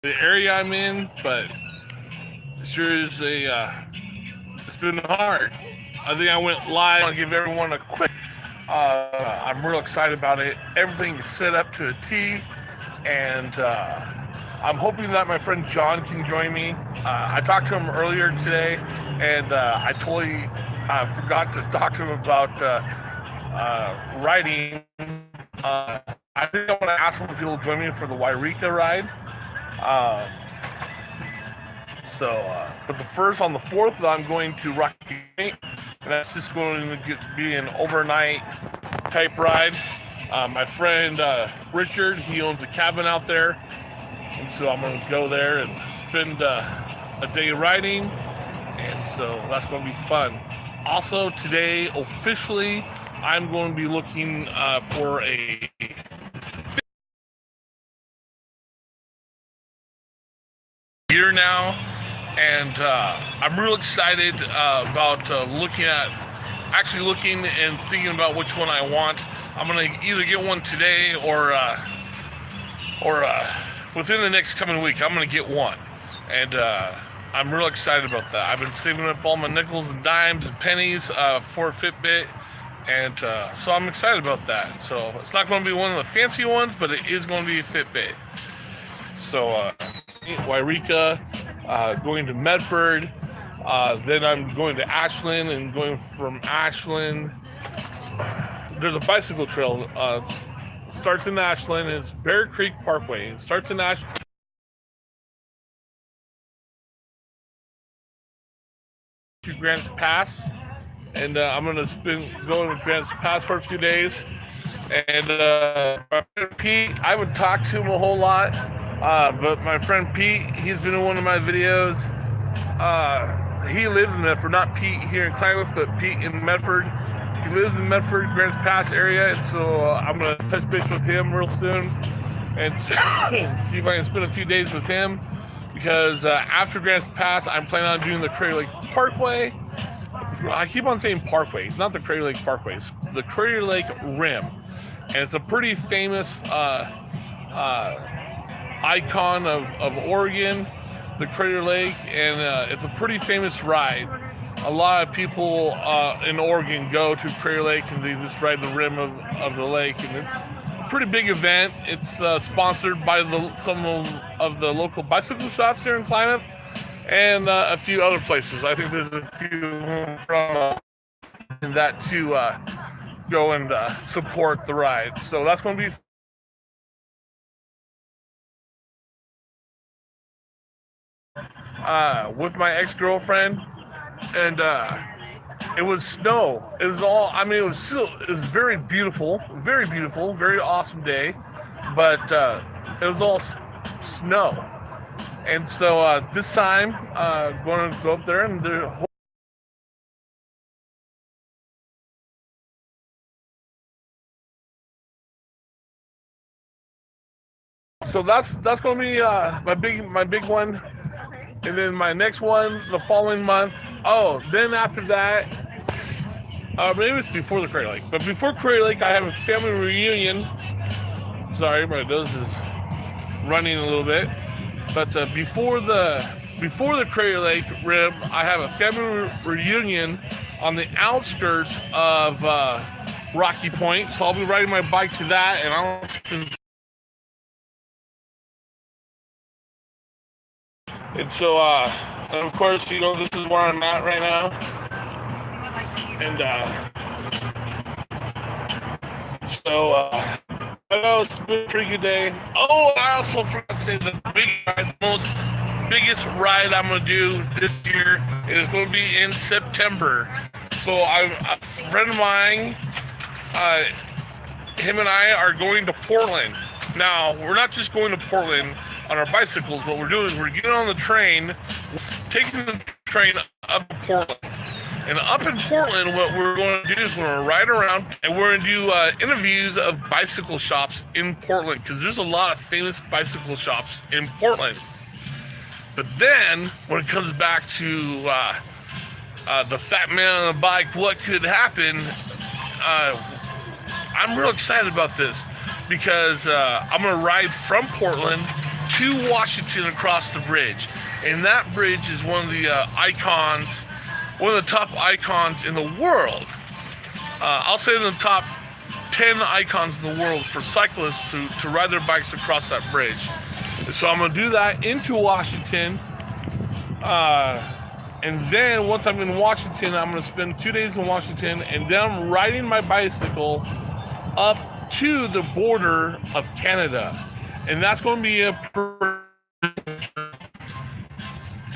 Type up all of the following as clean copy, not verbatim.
the area I'm in, but sure is it's been hard. I think I went live. I'll give everyone a quick. I'm real excited about it. Everything is set up to a T, and I'm hoping that my friend John can join me. I talked to him earlier today, and I totally forgot to talk to him about riding. I think I want to ask him if he'll join me for the Wairika ride. Uh, but the first on the 4th, I'm going to Rocky Point, and that's just going to be an overnight type ride. My friend Richard, he owns a cabin out there, and so I'm going to go there and spend a day riding, and so that's going to be fun. Also, today, officially, I'm going to be looking for a year now, and I'm real excited about looking and thinking about which one I want. I'm gonna either get one today or within the next coming week. I'm gonna get one, and I'm real excited about that. I've been saving up all my nickels and dimes and pennies for a Fitbit, and so I'm excited about that. So it's not going to be one of the fancy ones, but it is going to be a Fitbit. So Wairika, going to Medford, then I'm going to Ashland, and going from Ashland, there's a bicycle trail, starts in Ashland, and it's Bear Creek Parkway. It starts in Ashland to Grants Pass, and I'm going to going to Grants Pass for a few days. And my friend Pete, I haven't talked to him a whole lot, but my friend Pete, he's been in one of my videos. He lives in Medford, not Pete here in Klamath, but Pete in Medford. He lives in Medford, Grants Pass area, and so I'm going to touch base with him real soon and see if I can spend a few days with him, because after Grants Pass, I'm planning on doing the Crater Lake Parkway. I keep on saying Parkway. It's not the Crater Lake Parkway. It's the Crater Lake Rim, and it's a pretty famous icon of Oregon, the Crater Lake, and it's a pretty famous ride. A lot of people in Oregon go to Crater Lake and they just ride the rim of the lake, and it's a pretty big event. It's sponsored by some of the local bicycle shops here in Klamath, and a few other places. I think there's a few from that to go and support the ride. So that's going to be with my ex-girlfriend, and it was snow. It was all. I mean, it was very beautiful, very awesome day, but it was all snow. And so this time, going to go up there, and so that's going to be my big one. And then my next one the following month. Oh, then after that, maybe it's before the Crater Lake. But before Crater Lake, I have a family reunion. Sorry, my nose is running a little bit. But before the Crater Lake Rim, I have a family reunion on the outskirts of Rocky Point. So I'll be riding my bike to that, and and so, and of course, this is where I'm at right now. And I know it's been a pretty good day. Oh, I also forgot to say the biggest ride I'm going to do this year is going to be in September. So a friend of mine, him and I are going to Portland. Now, we're not just going to Portland on our bicycles. What we're doing is we're getting on the train, taking the train up to Portland. And up in Portland, what we're going to do is we're going to ride around, and we're going to do interviews of bicycle shops in Portland, because there's a lot of famous bicycle shops in Portland. But then, when it comes back to the fat man on the bike, what could happen, I'm real excited about this, because I'm going to ride from Portland to Washington across the bridge. And that bridge is one of the icons, one of the top icons in the world. I'll say in the top 10 icons in the world for cyclists to ride their bikes across that bridge. So I'm going to do that into Washington. And then once I'm in Washington, I'm going to spend 2 days in Washington, and then I'm riding my bicycle up to the border of Canada. And that's going to be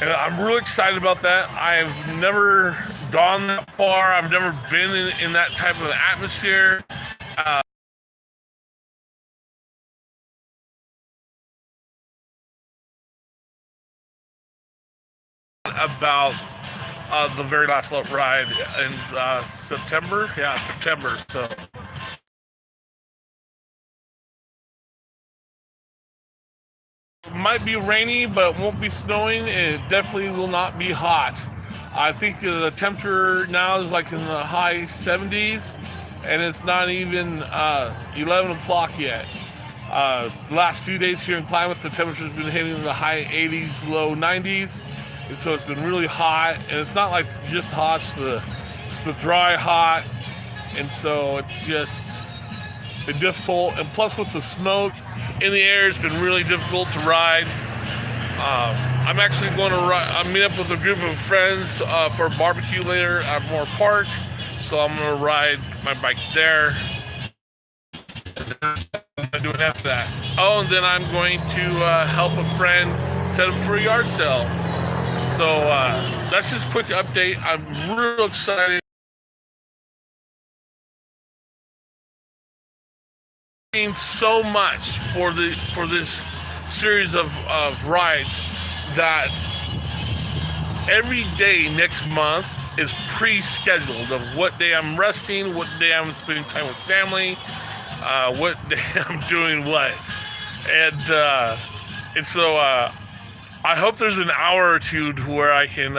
and I'm really excited about that. I've never gone that far. I've never been in that type of atmosphere. About the very last ride in September. Yeah, September. So it might be rainy, but it won't be snowing. It definitely will not be hot. I think the temperature now is like in the high 70s, and it's not even 11 o'clock yet. The last few days here in Klamath, the temperature's been hitting the high 80s, low 90s, and so it's been really hot. And it's not like just hot; it's the dry hot, and so it's just been difficult. And plus, with the smoke in the air, it's been really difficult to ride. I'm actually going to meet up with a group of friends for a barbecue later at Moore Park, so I'm going to ride my bike there. And then I'm doing after that. Oh, and then I'm going to help a friend set up for a yard sale. So that's just a quick update. I'm real excited. So much for this series of rides that every day next month is pre-scheduled of what day I'm resting, what day I'm spending time with family, what day I'm doing what, and so I hope there's an hour or two to where I can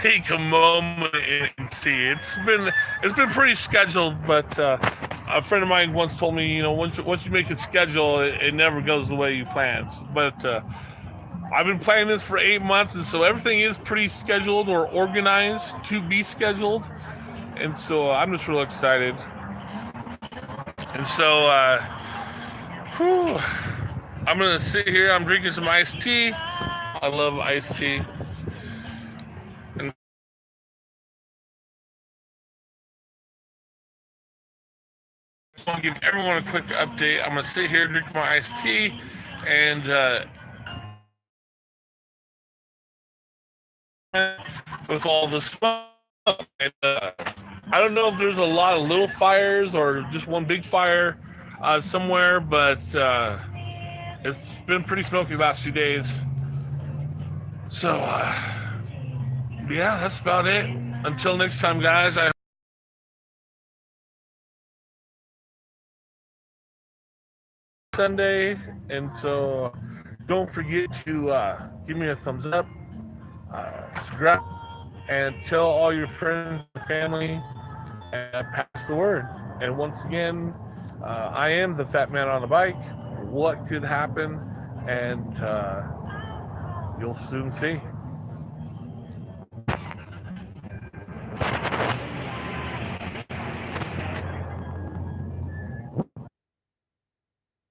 take a moment and see. It's been pretty scheduled, but a friend of mine once told me, you know, once you make a schedule, it never goes the way you plan. But I've been planning this for 8 months, and so everything is pretty scheduled or organized to be scheduled, and so I'm just real excited. And so I'm gonna sit here. I'm drinking some iced tea. I love iced tea. And I want to give everyone a quick update. I'm gonna sit here, drink my iced tea, and with all the smoke. And, I don't know if there's a lot of little fires or just one big fire somewhere, but it's been pretty smoky the last few days. So, yeah, that's about it. Until next time, guys. Sunday, and so don't forget to give me a thumbs up, subscribe, and tell all your friends and family, and pass the word. And once again, I am the fat man on the bike. What could happen? And you'll soon see.